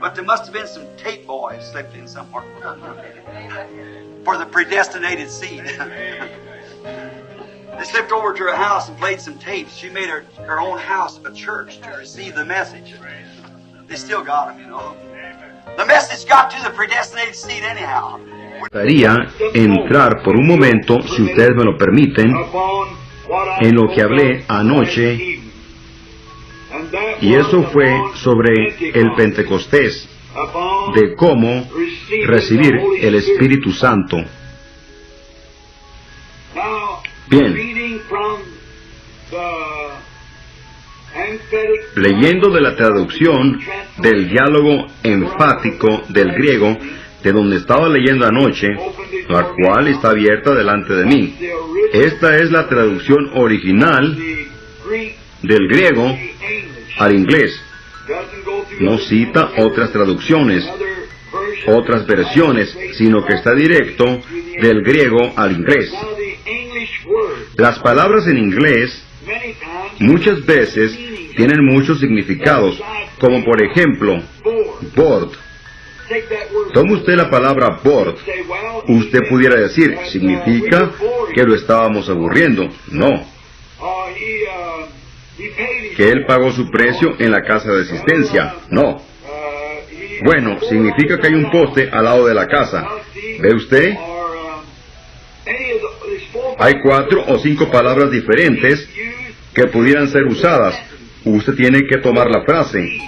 But there must have been some tape boys slipped in somewhere for the predestinated seed. They slipped over to her house and played some tapes. She made her own house a church to receive the message. They still got them, you know. The message got to the predestinated seed anyhow. Me gustaría entrar por un momento, si ustedes me lo permiten, en lo que hablé anoche, y eso fue sobre el Pentecostés, de cómo recibir el Espíritu Santo. Bien, leyendo de la traducción del diálogo enfático del griego, de donde estaba leyendo anoche, la cual está abierta delante de mí. Esta es la traducción original del griego al inglés. No cita otras traducciones, otras versiones, sino que está directo del griego al inglés. Las palabras en inglés muchas veces tienen muchos significados, como por ejemplo, bored. Toma usted la palabra bored. Usted pudiera decir, significa que lo estábamos aburriendo. No. Que él pagó su precio en la casa de asistencia. No. Bueno, significa que hay un poste al lado de la casa. ¿Ve usted? Hay 4 o 5 palabras diferentes que pudieran ser usadas. Usted tiene que tomar la frase.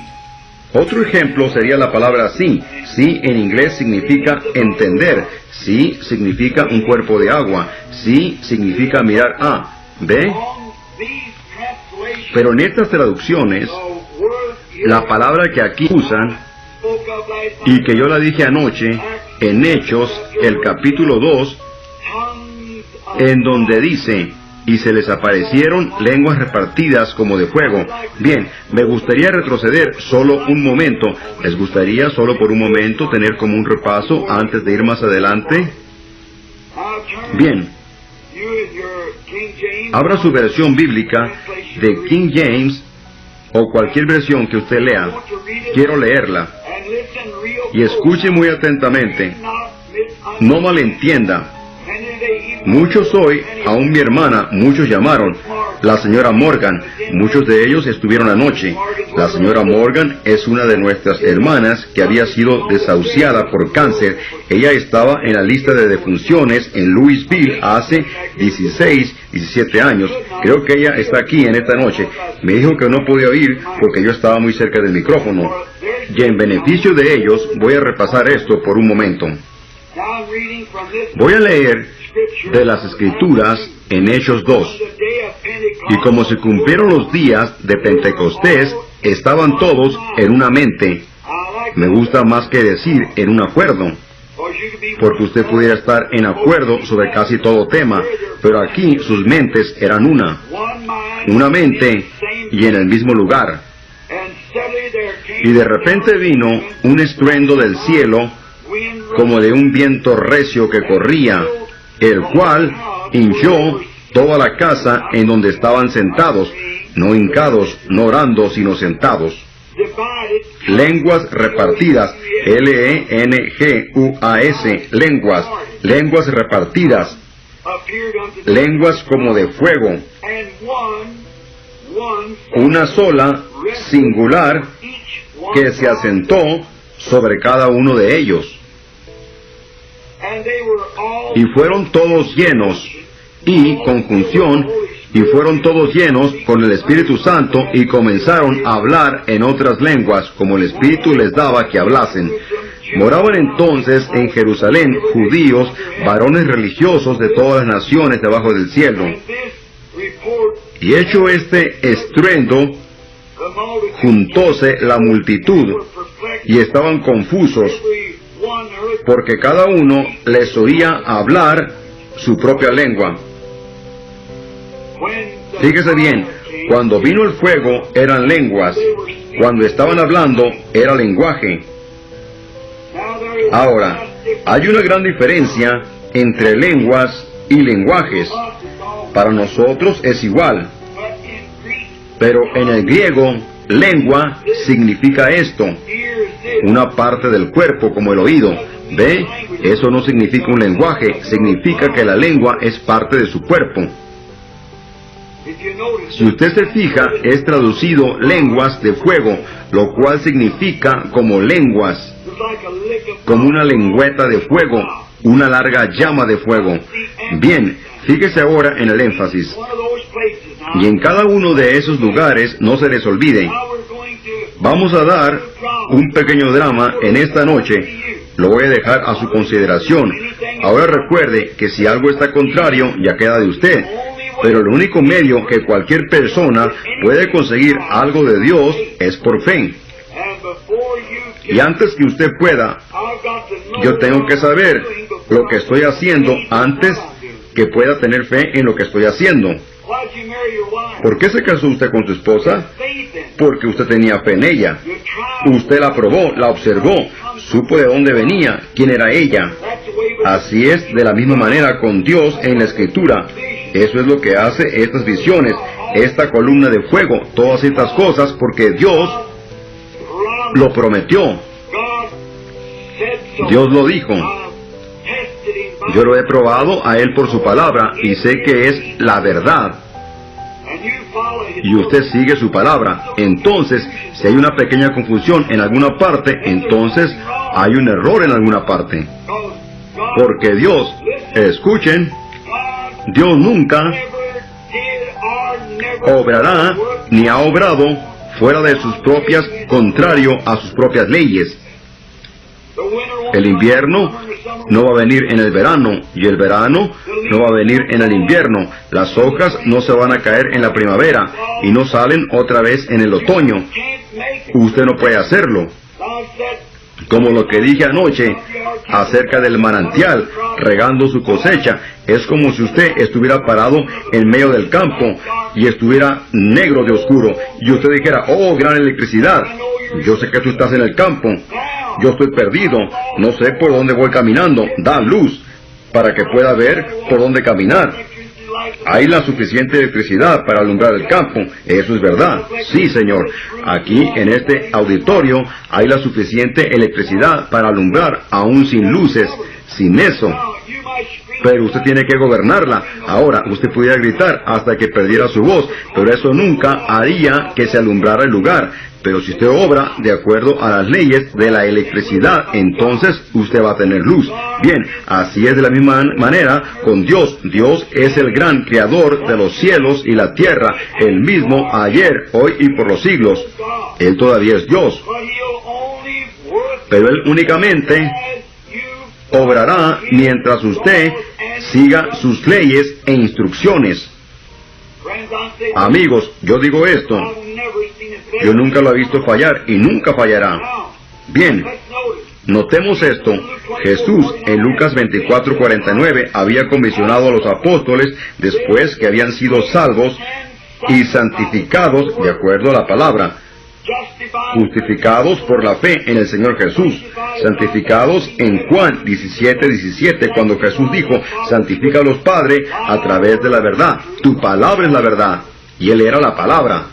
Otro ejemplo sería la palabra sí. Sí en inglés significa entender. Sí significa un cuerpo de agua. Sí significa mirar a. ¿Ve? Pero en estas traducciones, la palabra que aquí usan, y que yo la dije anoche, en Hechos, el capítulo 2, en donde dice, y se les aparecieron lenguas repartidas como de fuego. Bien, me gustaría retroceder solo un momento. ¿Les gustaría solo por un momento tener como un repaso antes de ir más adelante? Bien. Abra su versión bíblica de King James o cualquier versión que usted lea. Quiero leerla. Y escuche muy atentamente. No malentienda. Muchos hoy, aún mi hermana, muchos llamaron. La señora Morgan, muchos de ellos estuvieron anoche. La señora Morgan es una de nuestras hermanas que había sido desahuciada por cáncer. Ella estaba en la lista de defunciones en Louisville hace 16, 17 años. Creo que ella está aquí en esta noche. Me dijo que no podía oír porque yo estaba muy cerca del micrófono. Y en beneficio de ellos, voy a repasar esto por un momento. Voy a leer de las Escrituras en Hechos 2. Y como se cumplieron los días de Pentecostés, estaban todos en una mente. Me gusta más que decir en un acuerdo, porque usted pudiera estar en acuerdo sobre casi todo tema, pero aquí sus mentes eran una mente y en el mismo lugar. Y de repente vino un estruendo del cielo, como de un viento recio que corría, el cual hinchó toda la casa en donde estaban sentados, no hincados, no orando, sino sentados. Lenguas repartidas, Lenguas, lenguas repartidas, lenguas como de fuego, una sola, singular, que se asentó sobre cada uno de ellos. Y fueron todos llenos, y conjunción, y fueron todos llenos con el Espíritu Santo, y comenzaron a hablar en otras lenguas, como el Espíritu les daba que hablasen. Moraban entonces en Jerusalén judíos, varones religiosos de todas las naciones debajo del cielo. Y hecho este estruendo, juntóse la multitud, y estaban confusos, porque cada uno les oía hablar su propia lengua. Fíjese bien, cuando vino el fuego eran lenguas, cuando estaban hablando era lenguaje. Ahora, hay una gran diferencia entre lenguas y lenguajes. Para nosotros es igual, pero en el griego lengua significa esto, una parte del cuerpo como el oído. ¿Ve? Eso no significa un lenguaje, significa que la lengua es parte de su cuerpo. Si usted se fija, es traducido lenguas de fuego, lo cual significa como lenguas, como una lengüeta de fuego, una larga llama de fuego. Bien, fíjese ahora en el énfasis. Y en cada uno de esos lugares, no se les olvide, vamos a dar un pequeño drama en esta noche. Lo voy a dejar a su consideración. Ahora recuerde que si algo está contrario, ya queda de usted. Pero el único medio que cualquier persona puede conseguir algo de Dios es por fe. Y antes que usted pueda, yo tengo que saber lo que estoy haciendo antes que pueda tener fe en lo que estoy haciendo. ¿Por qué se casó usted con su esposa? Porque usted tenía fe en ella. Usted la probó, la observó, supo de dónde venía, quién era ella. Así es de la misma manera con Dios en la Escritura. Eso es lo que hace estas visiones, esta columna de fuego, todas estas cosas, porque Dios lo prometió. Dios lo dijo. Yo lo he probado a Él por su palabra y sé que es la verdad. Y usted sigue su palabra. Entonces, si hay una pequeña confusión en alguna parte, entonces hay un error en alguna parte. Porque Dios, escuchen, Dios nunca obrará ni ha obrado fuera de sus propias, contrario a sus propias leyes. El invierno no va a venir en el verano, y el verano no va a venir en el invierno. Las hojas no se van a caer en la primavera, y no salen otra vez en el otoño. Usted no puede hacerlo. Como lo que dije anoche acerca del manantial, regando su cosecha, es como si usted estuviera parado en medio del campo y estuviera negro de oscuro, y usted dijera, oh, gran electricidad, yo sé que tú estás en el campo, yo estoy perdido, no sé por dónde voy caminando, da luz para que pueda ver por dónde caminar. Hay la suficiente electricidad para alumbrar el campo, eso es verdad, sí señor. Aquí en este auditorio hay la suficiente electricidad para alumbrar, aún sin luces, sin eso. Pero usted tiene que gobernarla. Ahora, usted pudiera gritar hasta que perdiera su voz, pero eso nunca haría que se alumbrara el lugar. Pero si usted obra de acuerdo a las leyes de la electricidad, entonces usted va a tener luz. Bien, así es de la misma manera con Dios. Dios es el gran creador de los cielos y la tierra, el mismo ayer, hoy y por los siglos. Él todavía es Dios. Pero Él únicamente obrará mientras usted siga sus leyes e instrucciones. Amigos, yo digo esto, yo nunca lo he visto fallar y nunca fallará. Bien, notemos esto. Jesús en Lucas 24:49 había comisionado a los apóstoles después que habían sido salvos y santificados de acuerdo a la palabra. Justificados por la fe en el Señor Jesús, santificados en Juan 17:17, cuando Jesús dijo, santifícalos, Padre, a través de la verdad, tu palabra es la verdad, y Él era la palabra.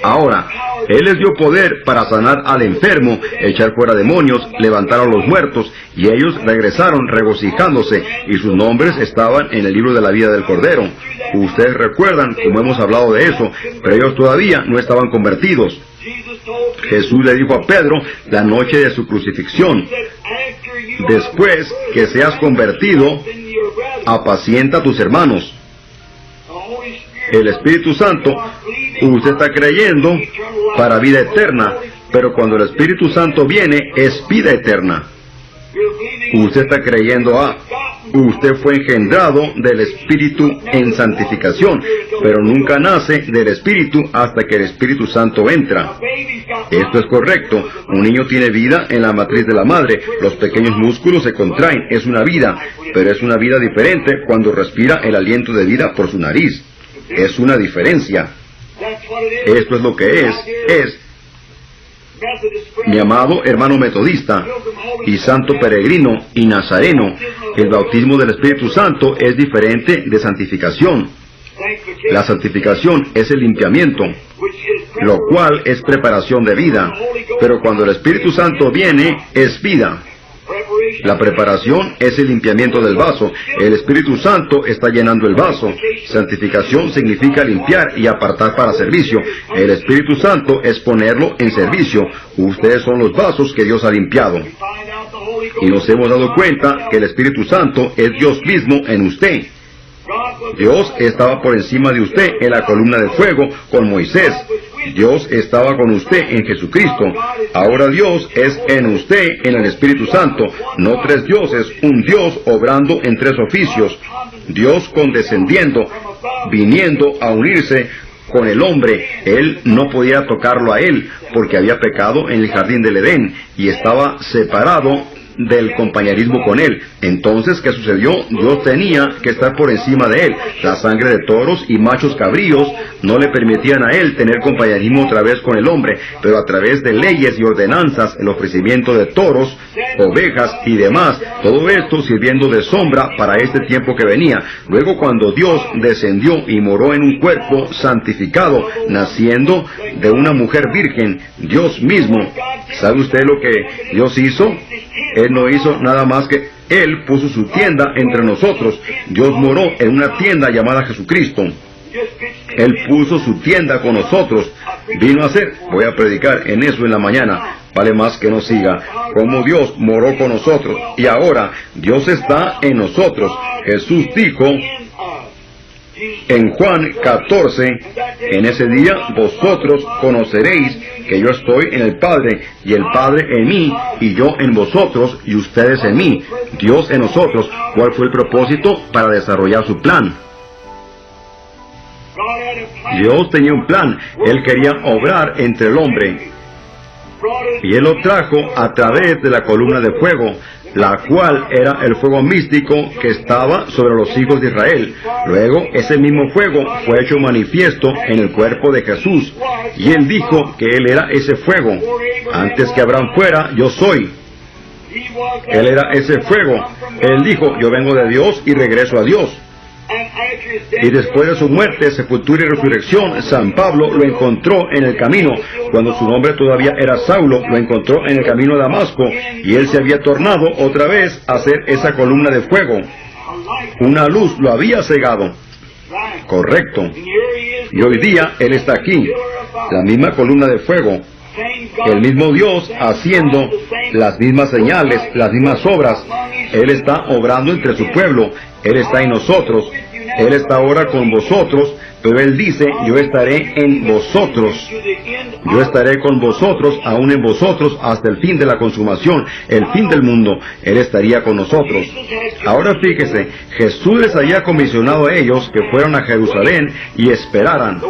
Ahora, Él les dio poder para sanar al enfermo, echar fuera demonios, levantar a los muertos, y ellos regresaron regocijándose, y sus nombres estaban en el libro de la vida del Cordero. Ustedes recuerdan, como hemos hablado de eso, pero ellos todavía no estaban convertidos. Jesús le dijo a Pedro la noche de su crucifixión, después que seas convertido, apacienta a tus hermanos. El Espíritu Santo, usted está creyendo para vida eterna, pero cuando el Espíritu Santo viene, es vida eterna. Usted está creyendo usted fue engendrado del Espíritu en santificación, pero nunca nace del Espíritu hasta que el Espíritu Santo entra. Esto es correcto. Un niño tiene vida en la matriz de la madre. Los pequeños músculos se contraen. Es una vida, pero es una vida diferente cuando respira el aliento de vida por su nariz. Es una diferencia. Esto es lo que es. Mi amado hermano metodista y santo peregrino y nazareno, el bautismo del Espíritu Santo es diferente de santificación. La santificación es el limpiamiento, lo cual es preparación de vida. Pero cuando el Espíritu Santo viene, es vida. La preparación es el limpiamiento del vaso. El Espíritu Santo está llenando el vaso. Santificación significa limpiar y apartar para servicio. El Espíritu Santo es ponerlo en servicio. Ustedes son los vasos que Dios ha limpiado. Y nos hemos dado cuenta que el Espíritu Santo es Dios mismo en usted. Dios estaba por encima de usted en la columna de fuego con Moisés. Dios estaba con usted en Jesucristo. Ahora Dios es en usted en el Espíritu Santo. No tres dioses, un Dios obrando en tres oficios. Dios condescendiendo, viniendo a unirse con el hombre. Él no podía tocarlo a él porque había pecado en el jardín del Edén y estaba separado del compañerismo con él. Entonces, ¿qué sucedió? Dios tenía que estar por encima de él. La sangre de toros y machos cabríos no le permitían a él tener compañerismo otra vez con el hombre, pero a través de leyes y ordenanzas, el ofrecimiento de toros, ovejas y demás, todo esto sirviendo de sombra para este tiempo que venía. Luego, cuando Dios descendió y moró en un cuerpo santificado, naciendo de una mujer virgen, Dios mismo, ¿sabe usted lo que Dios hizo? Él no hizo nada más que Él puso su tienda entre nosotros. Dios moró en una tienda llamada Jesucristo. Él puso su tienda con nosotros. Vino a ser, voy a predicar en eso en la mañana, vale más que no siga, como Dios moró con nosotros. Y ahora Dios está en nosotros. Jesús dijo en Juan 14, en ese día vosotros conoceréis que yo estoy en el Padre, y el Padre en mí, y yo en vosotros, y ustedes en mí. Dios en nosotros. ¿Cuál fue el propósito? Para desarrollar su plan. Dios tenía un plan. Él quería obrar entre el hombre. Y Él lo trajo a través de la columna de fuego, la cual era el fuego místico que estaba sobre los hijos de Israel. Luego, ese mismo fuego fue hecho manifiesto en el cuerpo de Jesús, y Él dijo que Él era ese fuego. Antes que Abraham fuera, yo soy. Él era ese fuego. Él dijo, yo vengo de Dios y regreso a Dios. Y después de su muerte, sepultura y resurrección, San Pablo lo encontró en el camino. Cuando su nombre todavía era Saulo, lo encontró en el camino a Damasco, y él se había tornado otra vez a ser esa columna de fuego. Una luz lo había cegado. Correcto. Y hoy día él está aquí, la misma columna de fuego, el mismo Dios haciendo las mismas señales, las mismas obras. Él está obrando entre su pueblo. Él está en nosotros. Él está ahora con vosotros, pero Él dice, yo estaré en vosotros. Yo estaré con vosotros, aún en vosotros, hasta el fin de la consumación, el fin del mundo. Él estaría con nosotros. Ahora fíjese, Jesús les había comisionado a ellos que fueran a Jerusalén y esperaran.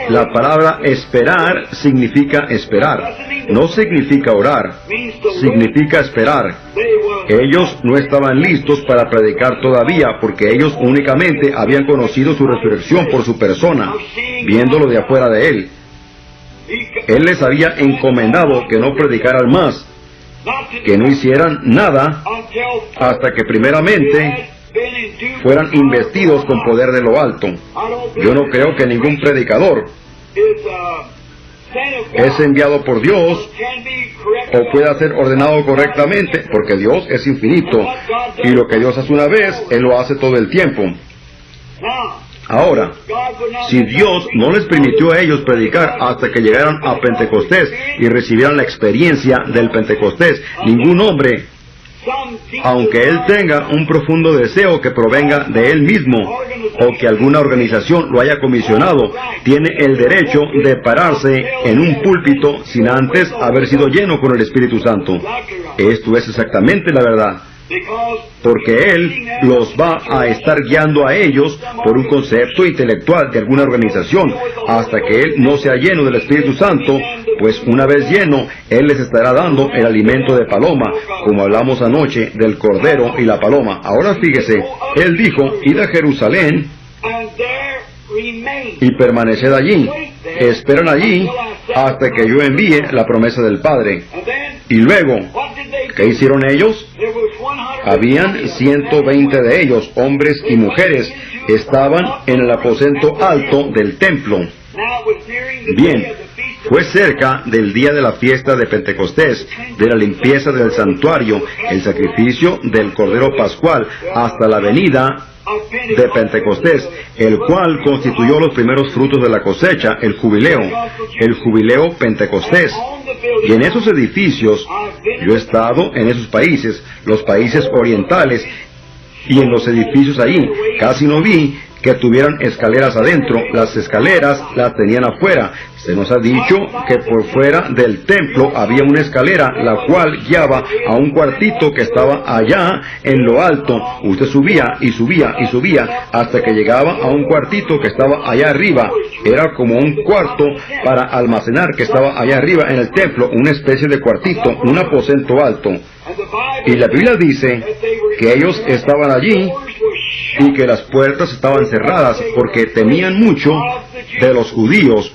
La palabra esperar significa esperar. No significa orar, significa esperar. Ellos no estaban listos para predicar todavía, porque ellos únicamente habían conocido su resurrección por su persona, viéndolo de afuera de Él. Él les había encomendado que no predicaran más, que no hicieran nada, hasta que primeramente fueran investidos con poder de lo alto. Yo no creo que ningún predicador es enviado por Dios o pueda ser ordenado correctamente, porque Dios es infinito, y lo que Dios hace una vez, Él lo hace todo el tiempo. Ahora, si Dios no les permitió a ellos predicar hasta que llegaran a Pentecostés y recibieran la experiencia del Pentecostés, ningún hombre, aunque él tenga un profundo deseo que provenga de él mismo, o que alguna organización lo haya comisionado, tiene el derecho de pararse en un púlpito sin antes haber sido lleno con el Espíritu Santo. Esto es exactamente la verdad, porque Él los va a estar guiando a ellos por un concepto intelectual de alguna organización, hasta que Él no sea lleno del Espíritu Santo, pues una vez lleno, Él les estará dando el alimento de paloma, como hablamos anoche del cordero y la paloma. Ahora fíjese, Él dijo, id a Jerusalén y permaneced allí, esperan allí hasta que yo envíe la promesa del Padre. Y luego, ¿qué hicieron ellos? Habían 120 de ellos, hombres y mujeres, estaban en el aposento alto del templo. Bien, Fue cerca del día de la fiesta de Pentecostés, de la limpieza del santuario, el sacrificio del Cordero Pascual, hasta la venida de Pentecostés, el cual constituyó los primeros frutos de la cosecha, el jubileo Pentecostés. Y en esos edificios, yo he estado en esos países, los países orientales, y en los edificios allí, casi no vi que tuvieran escaleras adentro, las escaleras las tenían afuera. Se nos ha dicho que por fuera del templo había una escalera, la cual guiaba a un cuartito que estaba allá en lo alto. Usted subía y subía y subía hasta que llegaba a un cuartito que estaba allá arriba. Era como un cuarto para almacenar que estaba allá arriba en el templo, una especie de cuartito, un aposento alto. Y la Biblia dice que ellos estaban allí y que las puertas estaban cerradas porque temían mucho de los judíos,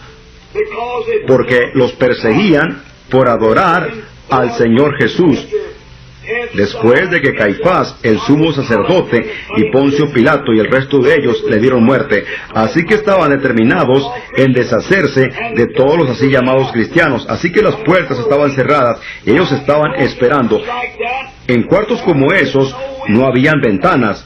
porque los perseguían por adorar al Señor Jesús. Después de que Caifás, el sumo sacerdote, y Poncio Pilato y el resto de ellos le dieron muerte. Así que estaban determinados en deshacerse de todos los así llamados cristianos. Así que las puertas estaban cerradas y ellos estaban esperando. En cuartos como esos no habían ventanas.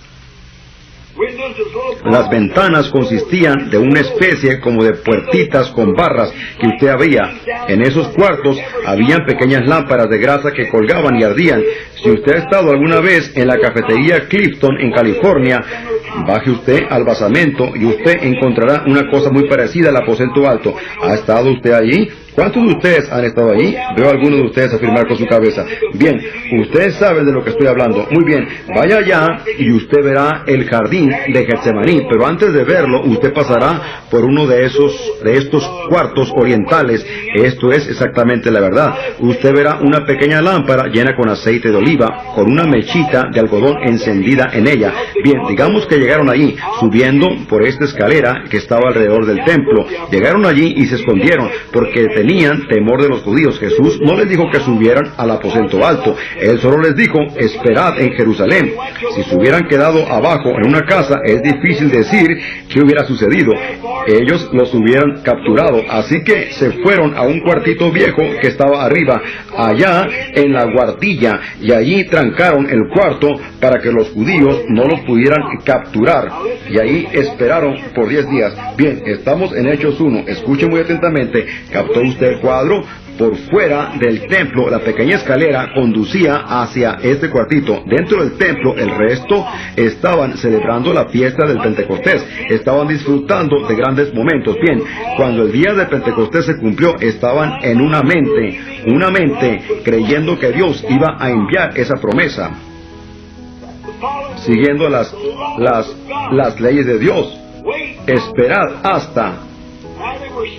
Las ventanas consistían de una especie como de puertitas con barras que usted había. En esos cuartos habían pequeñas lámparas de grasa que colgaban y ardían. Si usted ha estado alguna vez en la cafetería Clifton en California, baje usted al basamento y usted encontrará una cosa muy parecida al aposento alto. ¿Ha estado usted allí? ¿Cuántos de ustedes han estado allí? Veo a algunos de ustedes afirmar con su cabeza. Bien, ustedes saben de lo que estoy hablando. Muy bien, vaya allá y usted verá el jardín de Getsemaní, pero antes de verlo, usted pasará por uno de estos cuartos orientales. Esto es exactamente la verdad. Usted verá una pequeña lámpara llena con aceite de oliva, con una mechita de algodón encendida en ella. Bien, digamos que llegaron allí, subiendo por esta escalera que estaba alrededor del templo. Llegaron allí y se escondieron, porque tenían temor de los judíos. Jesús no les dijo que subieran al aposento alto. Él solo les dijo, esperad en Jerusalén. Si se hubieran quedado abajo en una casa, es difícil decir qué hubiera sucedido. Ellos los hubieran capturado. Así que se fueron a un cuartito viejo que estaba arriba, allá en la guardilla, y allí trancaron el cuarto para que los judíos no los pudieran capturar. Y ahí esperaron por 10 días. Bien, estamos en Hechos 1. Escuche muy atentamente. ¿Captó usted el cuadro? Por fuera del templo, la pequeña escalera conducía hacia este cuartito. Dentro del templo, el resto estaban celebrando la fiesta del Pentecostés. Estaban disfrutando de grandes momentos. Bien, cuando el día de Pentecostés se cumplió, estaban en una mente, creyendo que Dios iba a enviar esa promesa, siguiendo las leyes de Dios. Esperad hasta.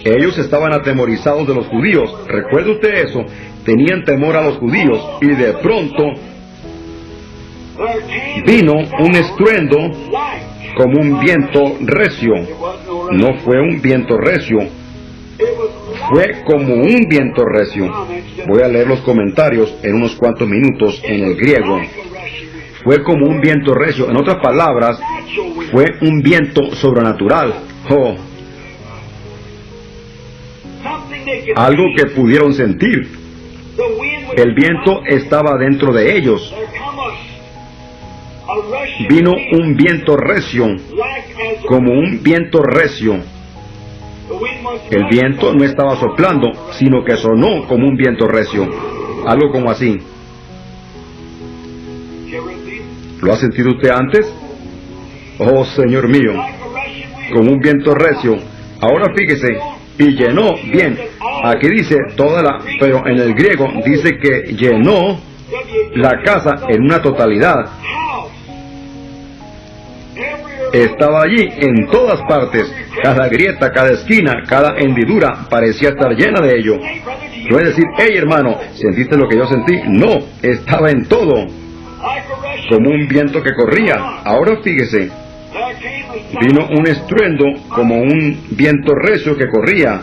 Ellos estaban atemorizados de los judíos. ¿Recuerda usted eso? Tenían temor a los judíos. Y de pronto vino un estruendo como un viento recio. No fue un viento recio, fue como un viento recio. Voy a leer los comentarios en unos cuantos minutos en el griego. Fue como un viento recio. En otras palabras, fue un viento sobrenatural. Oh, algo que pudieron sentir. El viento estaba dentro de ellos. Vino un viento recio, como un viento recio. El viento no estaba soplando, sino que sonó como un viento recio. Algo como así. ¿Lo ha sentido usted antes? Oh, Señor mío, como un viento recio. Ahora fíjese, y llenó, bien, aquí dice pero en el griego dice que llenó la casa en una totalidad. Estaba allí en todas partes, cada grieta, cada esquina, cada hendidura parecía estar llena de ello. Puede decir, hey hermano, ¿sentiste lo que yo sentí? No, estaba en todo, como un viento que corría. Ahora fíjese, vino un estruendo como un viento recio que corría.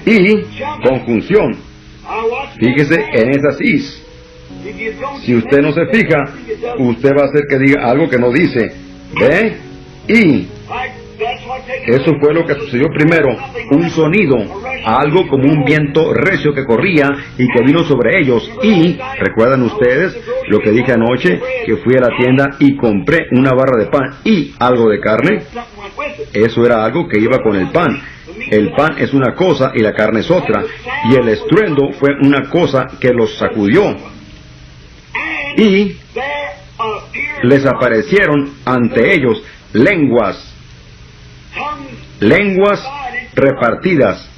Y conjunción. Fíjese en esas is. Si usted no se fija, usted va a hacer que diga algo que no dice. ¿Ve? Y eso fue lo que sucedió primero. Un sonido. algo como un viento recio que corría y que vino sobre ellos. Y, ¿recuerdan ustedes lo que dije anoche? Que fui a la tienda y compré una barra de pan y algo de carne. Eso era algo que iba con el pan. El pan es una cosa y la carne es otra. Y el estruendo fue una cosa que los sacudió. Y les aparecieron ante ellos lenguas repartidas.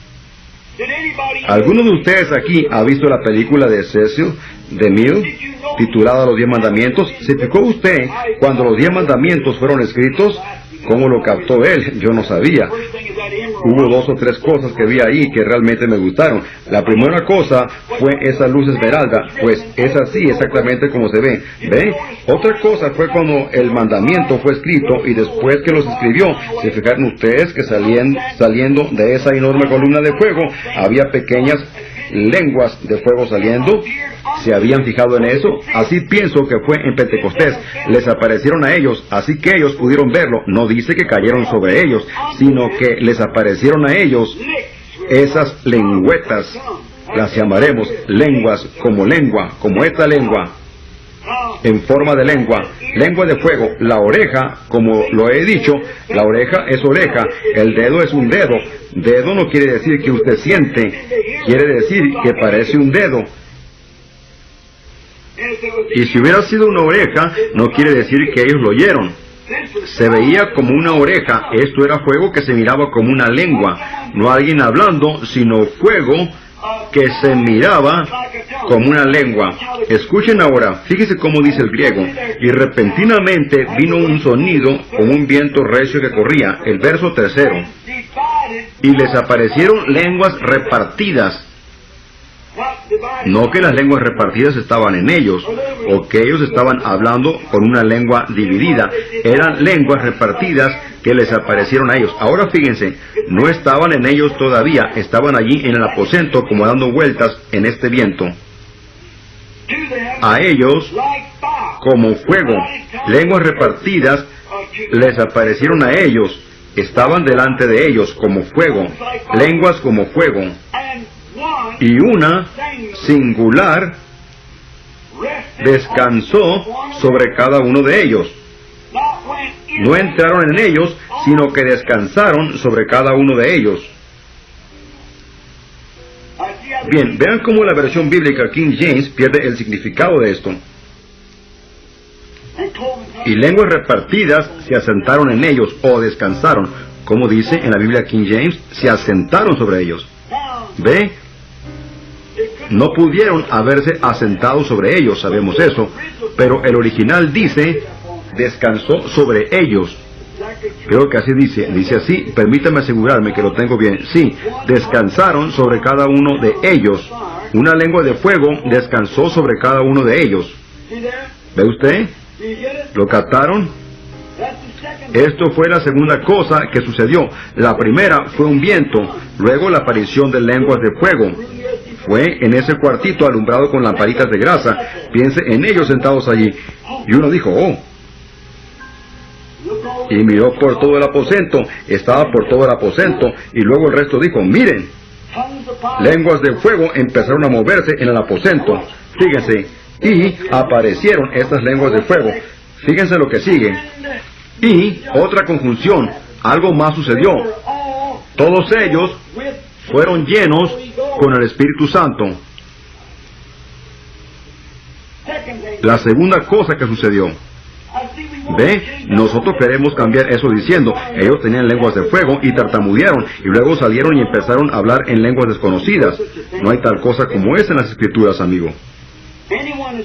¿Alguno de ustedes aquí ha visto la película de Cecil DeMille titulada Los 10 Mandamientos? ¿Se fijó usted cuando los 10 mandamientos fueron escritos? ¿Cómo lo captó él? Yo no sabía. Hubo 2 o 3 cosas que vi ahí que realmente me gustaron. La primera cosa fue esa luz esmeralda, pues es así exactamente como se ve. ¿Ve? Otra cosa fue cuando el mandamiento fue escrito y después que los escribió, ¿se fijaron ustedes que saliendo de esa enorme columna de fuego había pequeñas lenguas de fuego saliendo? ¿Se habían fijado en eso? Así pienso que fue en Pentecostés. Les aparecieron a ellos, así que ellos pudieron verlo. No dice que cayeron sobre ellos, sino que les aparecieron a ellos esas lengüetas. Las llamaremos lenguas, como esta lengua, en forma de lengua de fuego. La oreja, como lo he dicho, la oreja es oreja, el dedo es un dedo. Dedo no quiere decir que usted siente, quiere decir que parece un dedo. Y si hubiera sido una oreja, no quiere decir que ellos lo oyeron. Se veía como una oreja. Esto era fuego que se miraba como una lengua. No alguien hablando, sino fuego que se miraba como una lengua. Escuchen ahora, fíjense cómo dice el griego. Y repentinamente vino un sonido como un viento recio que corría. El verso 3. Y les aparecieron lenguas repartidas. No que las lenguas repartidas estaban en ellos, o que ellos estaban hablando con una lengua dividida. Eran lenguas repartidas que les aparecieron a ellos. Ahora fíjense, no estaban en ellos todavía, estaban allí en el aposento como dando vueltas en este viento. A ellos, como fuego, lenguas repartidas les aparecieron a ellos. Estaban delante de ellos como fuego, lenguas como fuego. Y una singular descansó sobre cada uno de ellos. No entraron en ellos, sino que descansaron sobre cada uno de ellos. Bien, vean cómo la versión bíblica King James pierde el significado de esto. Y lenguas repartidas se asentaron en ellos, o descansaron. Como dice en la Biblia King James, se asentaron sobre ellos. ¿Ve? No pudieron haberse asentado sobre ellos, sabemos eso, pero el original dice, descansó sobre ellos. Creo que así dice así, permítame asegurarme que lo tengo bien. Sí, descansaron sobre cada uno de ellos. Una lengua de fuego descansó sobre cada uno de ellos. ¿Ve usted? ¿Lo captaron? Esto fue la segunda cosa que sucedió. La primera fue un viento, luego la aparición de lenguas de fuego. Fue en ese cuartito alumbrado con lamparitas de grasa. Piense en ellos sentados allí. Y uno dijo, oh. Y miró por todo el aposento. Estaba por todo el aposento. Y luego el resto dijo, miren. Lenguas de fuego empezaron a moverse en el aposento. Fíjense. Y aparecieron estas lenguas de fuego. Fíjense lo que sigue. Y otra conjunción. Algo más sucedió. Todos ellos fueron llenos con el Espíritu Santo. La segunda cosa que sucedió. ¿Ve? Nosotros queremos cambiar eso diciendo, ellos tenían lenguas de fuego y tartamudearon, y luego salieron y empezaron a hablar en lenguas desconocidas. No hay tal cosa como esa en las Escrituras, amigo.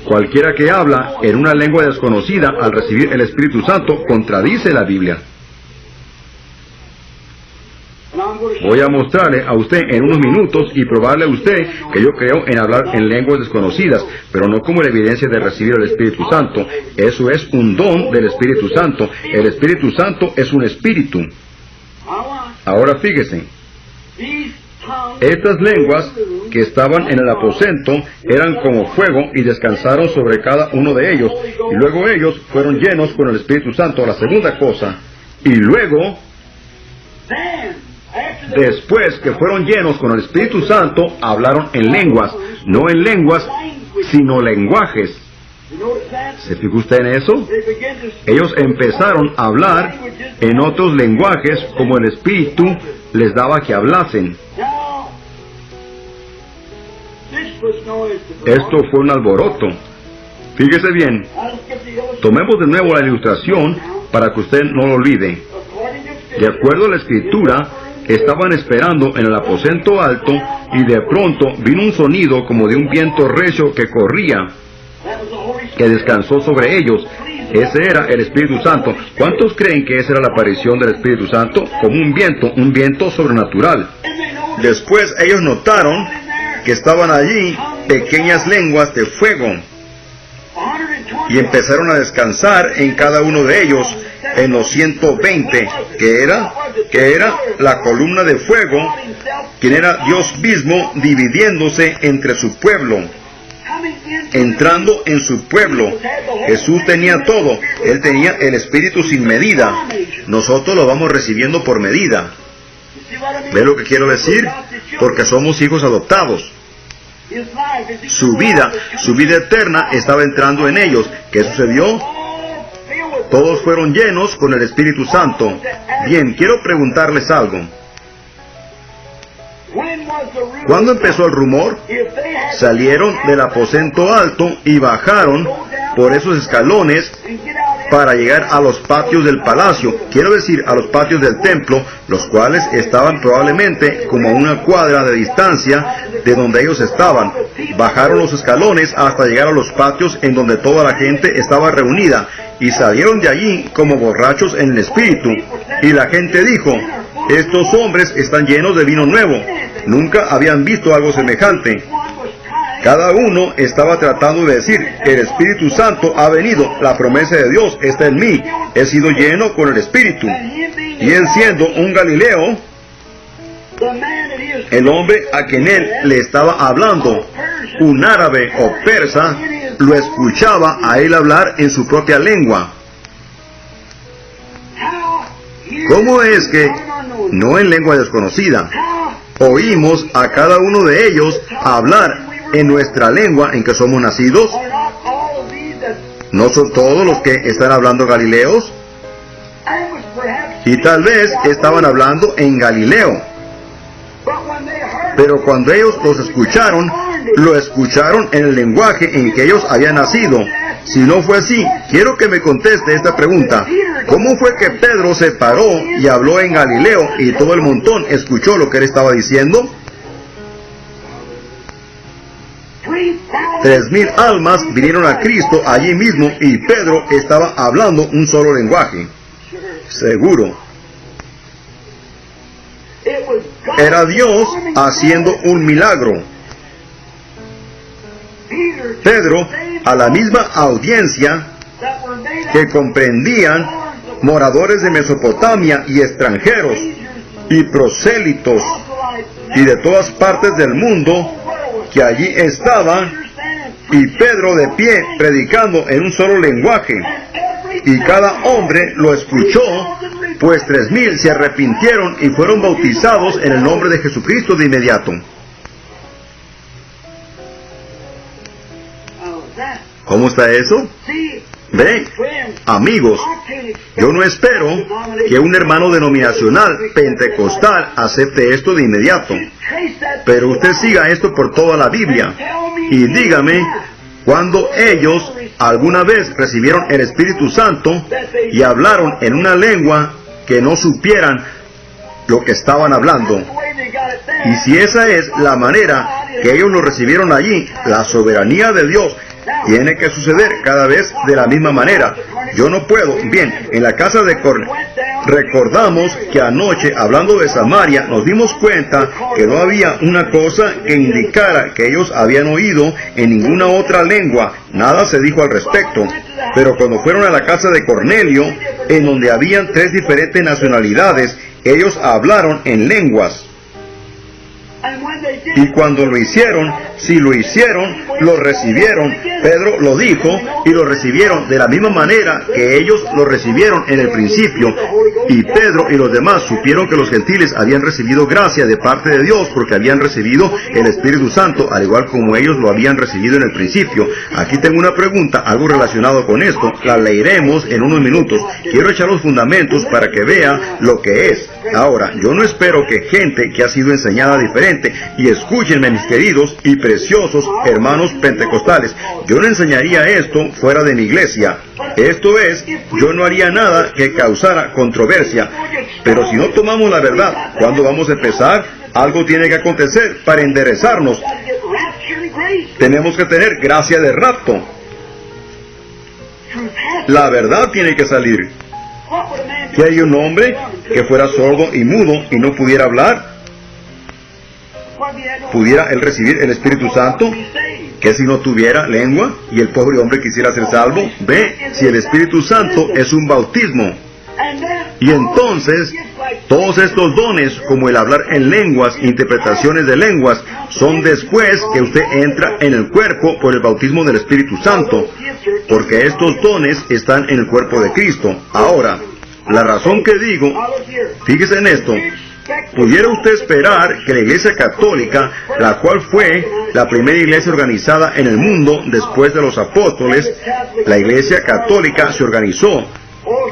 Cualquiera que habla en una lengua desconocida al recibir el Espíritu Santo contradice la Biblia. Voy a mostrarle a usted en unos minutos y probarle a usted que yo creo en hablar en lenguas desconocidas, pero no como la evidencia de recibir el Espíritu Santo. Eso es un don del Espíritu Santo. El Espíritu Santo es un espíritu. Ahora fíjese. Estas lenguas que estaban en el aposento eran como fuego y descansaron sobre cada uno de ellos. Y luego ellos fueron llenos con el Espíritu Santo. La segunda cosa. Y luego, después que fueron llenos con el Espíritu Santo, hablaron en lenguas, no en lenguas, sino lenguajes. ¿Se fijó usted en eso? Ellos empezaron a hablar en otros lenguajes como el Espíritu les daba que hablasen. Esto fue un alboroto. Fíjese bien. Tomemos de nuevo la ilustración para que usted no lo olvide. De acuerdo a la Escritura, estaban esperando en el aposento alto y de pronto vino un sonido como de un viento recio que corría, que descansó sobre ellos. Ese era el Espíritu Santo. ¿Cuántos creen que esa era la aparición del Espíritu Santo? Como un viento sobrenatural. Después ellos notaron que estaban allí pequeñas lenguas de fuego y empezaron a descansar en cada uno de ellos, en los 120, que era la columna de fuego, quien era Dios mismo dividiéndose entre su pueblo, entrando en su pueblo. Jesús tenía todo. Él tenía el Espíritu sin medida. Nosotros lo vamos recibiendo por medida. ¿Ve lo que quiero decir? Porque somos hijos adoptados. Su vida eterna estaba entrando en ellos. ¿Qué sucedió? Todos fueron llenos con el Espíritu Santo. Bien, quiero preguntarles algo. ¿Cuándo empezó el rumor? Salieron del aposento alto y bajaron por esos escalones para llegar a los patios del palacio, quiero decir a los patios del templo, los cuales estaban probablemente como a una cuadra de distancia de donde ellos estaban. Bajaron los escalones hasta llegar a los patios en donde toda la gente estaba reunida, y salieron de allí como borrachos en el espíritu. Y la gente dijo: estos hombres están llenos de vino nuevo. Nunca habían visto algo semejante. Cada uno estaba tratando de decir: el Espíritu Santo ha venido, la promesa de Dios está en mí, he sido lleno con el Espíritu. Y él, siendo un Galileo, el hombre a quien él le estaba hablando, un árabe o persa, lo escuchaba a él hablar en su propia lengua. ¿Cómo es que, no en lengua desconocida, oímos a cada uno de ellos hablar en nuestra lengua en que somos nacidos? ¿No son todos los que están hablando galileos? Y tal vez estaban hablando en Galileo. Pero cuando ellos los escucharon, lo escucharon en el lenguaje en que ellos habían nacido. Si no fue así, quiero que me conteste esta pregunta: ¿cómo fue que Pedro se paró y habló en Galileo y todo el montón escuchó lo que él estaba diciendo? 3,000 almas vinieron a Cristo allí mismo y Pedro estaba hablando un solo lenguaje. Seguro. Era Dios haciendo un milagro. Pedro, a la misma audiencia que comprendían moradores de Mesopotamia y extranjeros y prosélitos y de todas partes del mundo que allí estaban, y Pedro de pie predicando en un solo lenguaje, y cada hombre lo escuchó, pues 3,000 se arrepintieron y fueron bautizados en el nombre de Jesucristo de inmediato. ¿Cómo está eso? Ve, amigos, yo no espero que un hermano denominacional pentecostal acepte esto de inmediato, pero usted siga esto por toda la Biblia y dígame cuando ellos alguna vez recibieron el Espíritu Santo y hablaron en una lengua que no supieran lo que estaban hablando. Y si esa es la manera que ellos lo recibieron allí, la soberanía de Dios tiene que suceder cada vez de la misma manera. Yo no puedo. Bien, en la casa de Cornelio, recordamos que anoche, hablando de Samaria, nos dimos cuenta que no había una cosa que indicara que ellos habían oído en ninguna otra lengua. Nada se dijo al respecto. Pero cuando fueron a la casa de Cornelio, en donde habían 3 diferentes nacionalidades, ellos hablaron en lenguas. Y cuando lo hicieron, si lo hicieron, lo recibieron. Pedro lo dijo y lo recibieron de la misma manera que ellos lo recibieron en el principio. Y Pedro y los demás supieron que los gentiles habían recibido gracia de parte de Dios porque habían recibido el Espíritu Santo, al igual como ellos lo habían recibido en el principio. Aquí tengo una pregunta, algo relacionado con esto. La leeremos en unos minutos. Quiero echar los fundamentos para que vea lo que es. Ahora, yo no espero que gente que ha sido enseñada diferente, y escúchenme mis queridos y preciosos hermanos pentecostales, yo no enseñaría esto fuera de mi iglesia. Esto es, yo no haría nada que causara controversia. Pero si no tomamos la verdad, ¿cuándo vamos a empezar? Algo tiene que acontecer para enderezarnos. Tenemos que tener gracia de rapto. La verdad tiene que salir. ¿Que hay un hombre que fuera sordo y mudo y no pudiera hablar? ¿Pudiera él recibir el Espíritu Santo? ¿Que si no tuviera lengua y el pobre hombre quisiera ser salvo? Ve, si el Espíritu Santo es un bautismo. Y entonces, todos estos dones, como el hablar en lenguas, interpretaciones de lenguas, son después que usted entra en el cuerpo por el bautismo del Espíritu Santo, porque estos dones están en el cuerpo de Cristo. Ahora, la razón que digo, fíjese en esto, ¿pudiera usted esperar que la Iglesia Católica, la cual fue la primera iglesia organizada en el mundo después de los apóstoles, la Iglesia Católica se organizó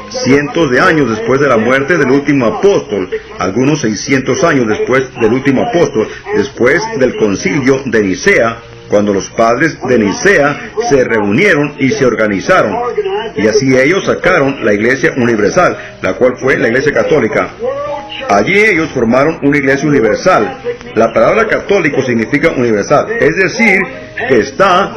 cientos de años después de la muerte del último apóstol, algunos 600 años después del último apóstol, después del concilio de Nicea, cuando los padres de Nicea se reunieron y se organizaron, y así ellos sacaron la Iglesia Universal, la cual fue la Iglesia Católica. Allí ellos formaron una iglesia universal. La palabra católico significa universal, es decir, que está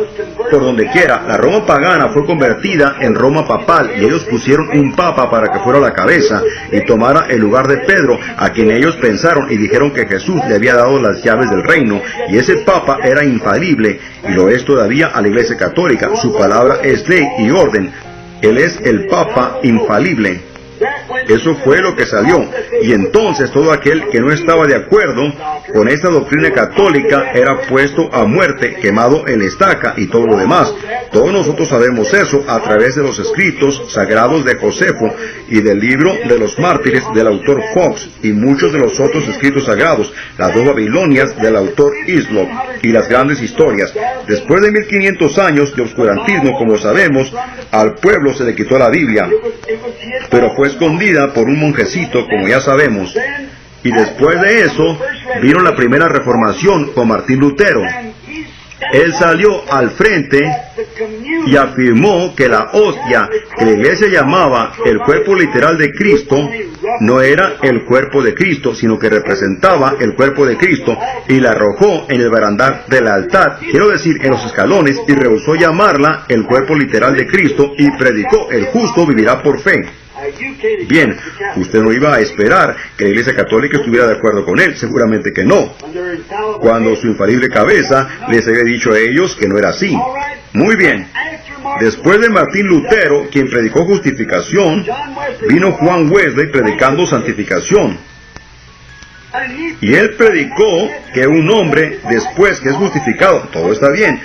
por donde quiera. La Roma pagana fue convertida en Roma papal y ellos pusieron un papa para que fuera la cabeza y tomara el lugar de Pedro, a quien ellos pensaron y dijeron que Jesús le había dado las llaves del reino, y ese papa era infalible y lo es todavía a la Iglesia Católica. Su palabra es ley y orden. Él es el papa infalible. Eso fue lo que salió, y entonces todo aquel que no estaba de acuerdo con esta doctrina católica era puesto a muerte, quemado en estaca y todo lo demás. Todos nosotros sabemos eso a través de los escritos sagrados de Josefo y del libro de los mártires del autor Fox y muchos de los otros escritos sagrados, las dos Babilonias del autor Hislop y las grandes historias. Después de 1500 años de oscurantismo, como sabemos, al pueblo se le quitó la Biblia, pero fue escondida por un monjecito, como ya sabemos. Y después de eso, vino la primera reformación con Martín Lutero. Él salió al frente y afirmó que la hostia que la iglesia llamaba el cuerpo literal de Cristo no era el cuerpo de Cristo, sino que representaba el cuerpo de Cristo, y la arrojó en el barandal del altar, quiero decir, en los escalones, y rehusó llamarla el cuerpo literal de Cristo, y predicó: el justo vivirá por fe. Bien, usted no iba a esperar que la Iglesia Católica estuviera de acuerdo con él, seguramente que no, cuando su infalible cabeza les había dicho a ellos que no era así. Muy bien, después de Martín Lutero, quien predicó justificación, vino Juan Wesley predicando santificación. Y él predicó que un hombre, después que es justificado, todo está bien,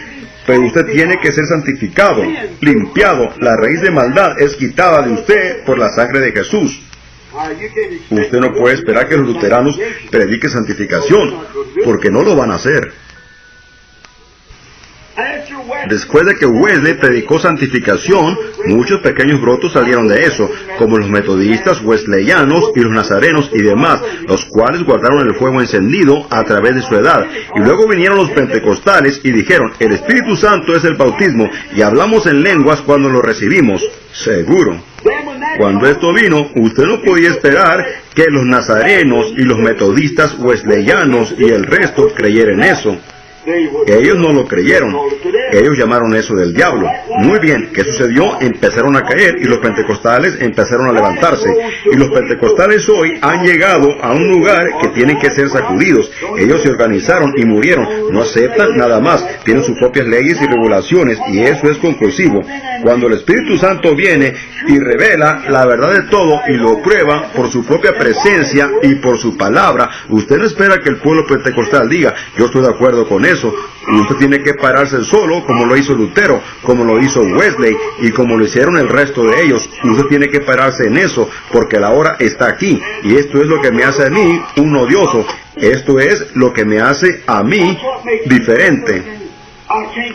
pero usted tiene que ser santificado, limpiado. La raíz de maldad es quitada de usted por la sangre de Jesús. Usted no puede esperar que los luteranos prediquen santificación, porque no lo van a hacer. Después de que Wesley predicó santificación, muchos pequeños brotos salieron de eso, como los metodistas, wesleyanos y los nazarenos y demás, los cuales guardaron el fuego encendido a través de su edad. Y luego vinieron los pentecostales y dijeron: el Espíritu Santo es el bautismo, y hablamos en lenguas cuando lo recibimos. Seguro. Cuando esto vino, usted no podía esperar que los nazarenos y los metodistas wesleyanos y el resto creyeran eso. Ellos no lo creyeron. Ellos llamaron eso del diablo. Muy bien, ¿qué sucedió? Empezaron a caer y los pentecostales empezaron a levantarse. Y los pentecostales hoy han llegado a un lugar que tienen que ser sacudidos. Ellos se organizaron y murieron. No aceptan nada más. Tienen sus propias leyes y regulaciones, y eso es conclusivo. Cuando el Espíritu Santo viene y revela la verdad de todo y lo prueba por su propia presencia y por su palabra, usted no espera que el pueblo pentecostal diga, yo estoy de acuerdo con eso. Usted tiene que pararse solo, como lo hizo Lutero, como lo hizo Wesley y como lo hicieron el resto de ellos. Usted tiene que pararse en eso, porque la hora está aquí, y esto es lo que me hace a mí un odioso. Esto es lo que me hace a mí diferente.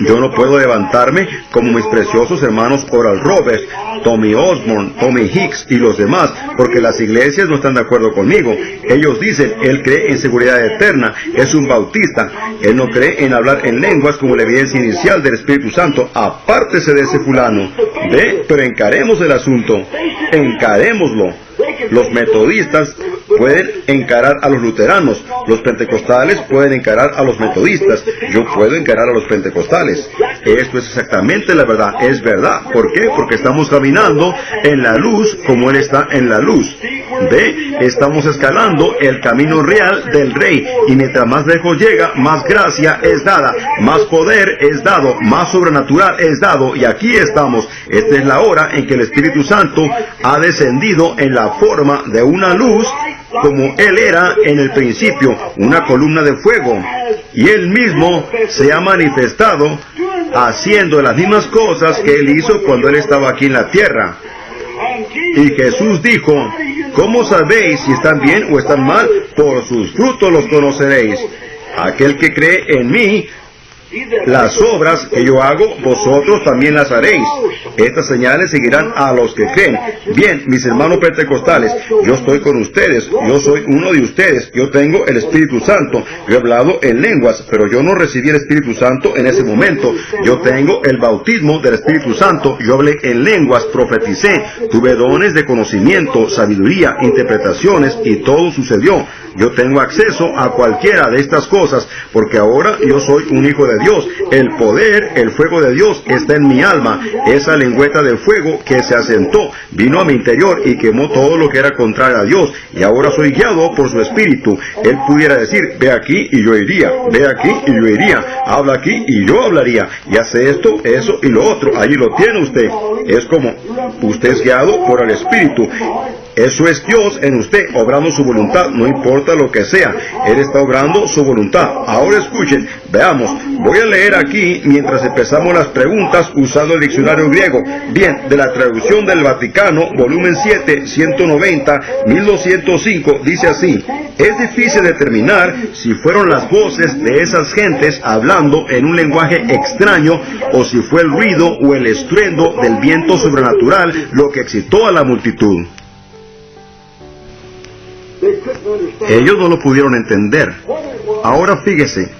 Yo no puedo levantarme como mis preciosos hermanos Oral Roberts, Tommy Osborne, Tommy Hicks y los demás, porque las iglesias no están de acuerdo conmigo. Ellos dicen, él cree en seguridad eterna, es un bautista, él no cree en hablar en lenguas como la evidencia inicial del Espíritu Santo. Apártese de ese fulano. Ve, pero encaremos el asunto, encarémoslo. Los metodistas pueden encarar a los luteranos, los pentecostales pueden encarar a los metodistas, yo puedo encarar a los pentecostales. Esto es exactamente la verdad, es verdad. ¿Por qué? Porque estamos caminando en la luz como Él está en la luz. ¿Ve? Estamos escalando el camino real del Rey, y mientras más lejos llega, más gracia es dada, más poder es dado, más sobrenatural es dado, y aquí estamos. Esta es la hora en que el Espíritu Santo ha descendido en la forma de una luz, como Él era en el principio, una columna de fuego, y Él mismo se ha manifestado haciendo las mismas cosas que Él hizo cuando Él estaba aquí en la tierra. Y Jesús dijo, ¿cómo sabéis si están bien o están mal? Por sus frutos los conoceréis. Aquel que cree en mí, las obras que yo hago, vosotros también las haréis. Estas señales seguirán a los que creen. Bien, mis hermanos pentecostales, yo estoy con ustedes, yo soy uno de ustedes, yo tengo el Espíritu Santo, yo he hablado en lenguas, pero yo no recibí el Espíritu Santo en ese momento. Yo tengo el bautismo del Espíritu Santo, yo hablé en lenguas, profeticé, tuve dones de conocimiento, sabiduría, interpretaciones, y todo sucedió. Yo tengo acceso a cualquiera de estas cosas, porque ahora yo soy un hijo de Dios. El poder, el fuego de Dios está en mi alma. Esa lengüeta de fuego que se asentó, vino a mi interior y quemó todo lo que era contrario a Dios, y ahora soy guiado por su Espíritu. Él pudiera decir, ve aquí y yo iría, ve aquí y yo iría, habla aquí y yo hablaría, y hace esto, eso y lo otro. Allí lo tiene usted. Es como, usted es guiado por el Espíritu. Eso es Dios en usted, obrando su voluntad, no importa lo que sea. Él está obrando su voluntad. Ahora escuchen, veamos. Voy a leer aquí mientras empezamos las preguntas usando el diccionario griego. Bien, de la traducción del Vaticano, volumen 7, 190, 1205, dice así: es difícil determinar si fueron las voces de esas gentes hablando en un lenguaje extraño, o si fue el ruido o el estruendo del viento sobrenatural lo que excitó a la multitud. Ellos no lo pudieron entender. Ahora fíjese,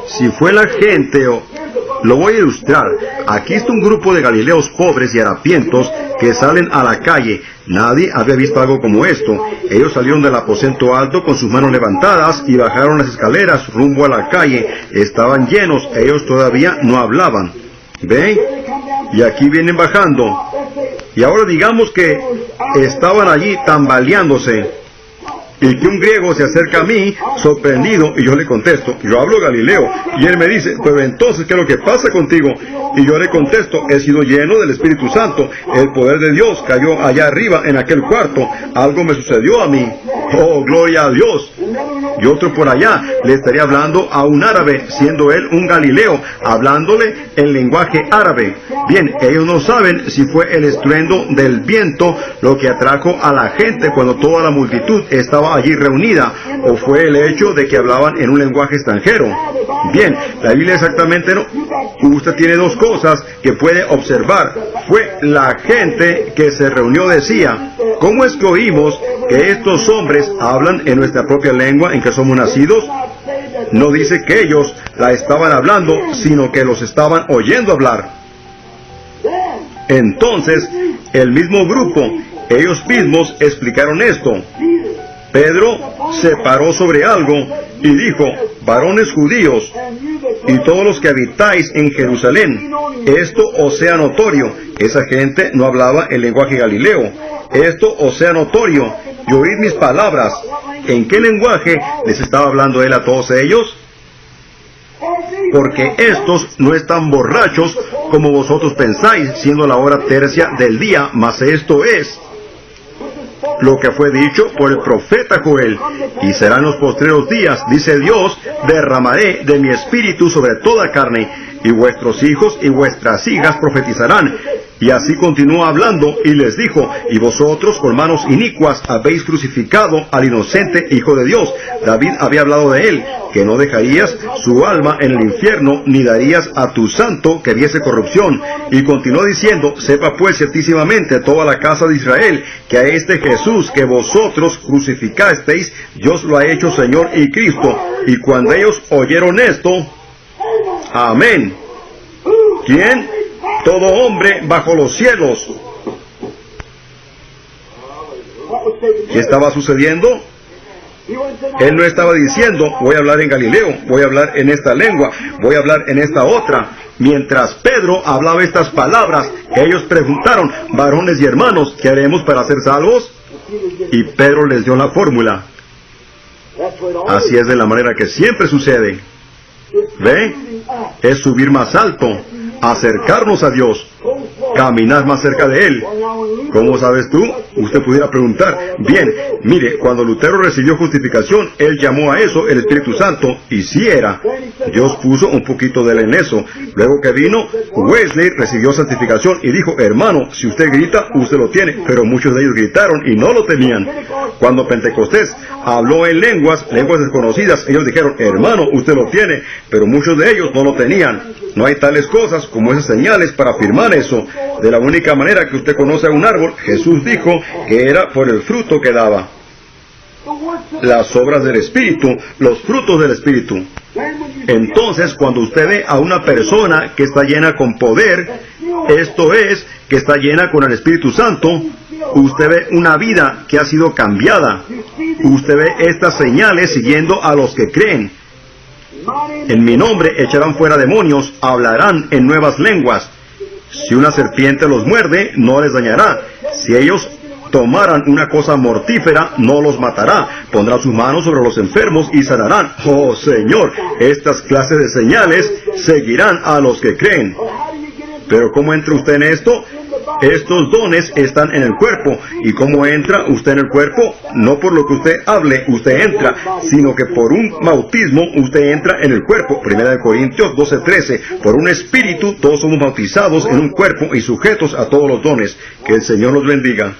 si fue la gente o... Lo voy a ilustrar. Aquí está un grupo de galileos pobres y harapientos que salen a la calle. Nadie había visto algo como esto. Ellos salieron del aposento alto con sus manos levantadas y bajaron las escaleras rumbo a la calle. Estaban llenos, ellos todavía no hablaban. ¿Ven? Y aquí vienen bajando. Y ahora digamos que estaban allí tambaleándose, y que un griego se acerca a mí, sorprendido, y yo le contesto, yo hablo Galileo, y él me dice, pero entonces, ¿qué es lo que pasa contigo? Y yo le contesto, he sido lleno del Espíritu Santo, el poder de Dios cayó allá arriba en aquel cuarto, algo me sucedió a mí, oh, gloria a Dios. Y otro por allá le estaría hablando a un árabe, siendo él un Galileo, hablándole en lenguaje árabe. Bien, ellos no saben si fue el estruendo del viento lo que atrajo a la gente cuando toda la multitud estaba allí reunida, o fue el hecho de que hablaban en un lenguaje extranjero. Bien, la Biblia exactamente no. Usted tiene dos cosas que puede observar. Fue la gente que se reunió, decía, ¿cómo es que oímos que estos hombres hablan en nuestra propia lengua en que somos nacidos? No dice que ellos la estaban hablando, sino que los estaban oyendo hablar. Entonces, el mismo grupo, ellos mismos explicaron esto. Pedro se paró sobre algo y dijo, varones judíos, y todos los que habitáis en Jerusalén, esto os sea notorio. Esa gente no hablaba el lenguaje galileo. Esto os sea notorio, y oíd mis palabras. ¿En qué lenguaje les estaba hablando él a todos ellos? Porque estos no están borrachos como vosotros pensáis, siendo la hora tercia del día, mas esto es lo que fue dicho por el profeta Joel. Y serán los postreros días, dice Dios, derramaré de mi espíritu sobre toda carne, y vuestros hijos y vuestras hijas profetizarán. Y así continuó hablando, y les dijo: y vosotros con manos inicuas habéis crucificado al inocente Hijo de Dios. David había hablado de él, que no dejarías su alma en el infierno, ni darías a tu santo que viese corrupción. Y continuó diciendo: sepa pues ciertísimamente toda la casa de Israel, que a este Jesús que vosotros crucificasteis, Dios lo ha hecho Señor y Cristo. Y cuando ellos oyeron esto, amén. ¿Quién? Todo hombre bajo los cielos. ¿Qué estaba sucediendo? Él no estaba diciendo: voy a hablar en Galileo, voy a hablar en esta lengua, voy a hablar en esta otra. Mientras Pedro hablaba estas palabras, ellos preguntaron: varones y hermanos, ¿qué haremos para ser salvos? Y Pedro les dio la fórmula. Así es de la manera que siempre sucede. ¿Ve? Es subir más alto, acercarnos a Dios, caminar más cerca de Él. ¿Cómo sabes tú? Usted pudiera preguntar: bien, mire, cuando Lutero recibió justificación, él llamó a eso el Espíritu Santo, y sí era. Dios puso un poquito de él en eso. Luego que vino, Wesley recibió santificación y dijo: hermano, si usted grita, usted lo tiene. Pero muchos de ellos gritaron y no lo tenían. Cuando Pentecostés habló en lenguas desconocidas, ellos dijeron: hermano, usted lo tiene. Pero muchos de ellos no lo tenían. No hay tales cosas como esas señales para afirmar eso. De la única manera que usted conoce a un árbol, Jesús dijo que era por el fruto que daba. Las obras del Espíritu, los frutos del Espíritu. Entonces, cuando usted ve a una persona que está llena con poder, esto es, que está llena con el Espíritu Santo, usted ve una vida que ha sido cambiada. Usted ve estas señales siguiendo a los que creen. En mi nombre echarán fuera demonios, hablarán en nuevas lenguas. Si una serpiente los muerde, no les dañará. Si ellos tomaran una cosa mortífera, no los matará. Pondrá sus manos sobre los enfermos y sanarán. Oh Señor, estas clases de señales seguirán a los que creen. Pero ¿cómo entra usted en esto? Estos dones están en el cuerpo. ¿Y cómo entra usted en el cuerpo? No por lo que usted hable, usted entra, sino que por un bautismo usted entra en el cuerpo. 1 Corintios 12:13. Por un espíritu todos somos bautizados en un cuerpo y sujetos a todos los dones. Que el Señor los bendiga.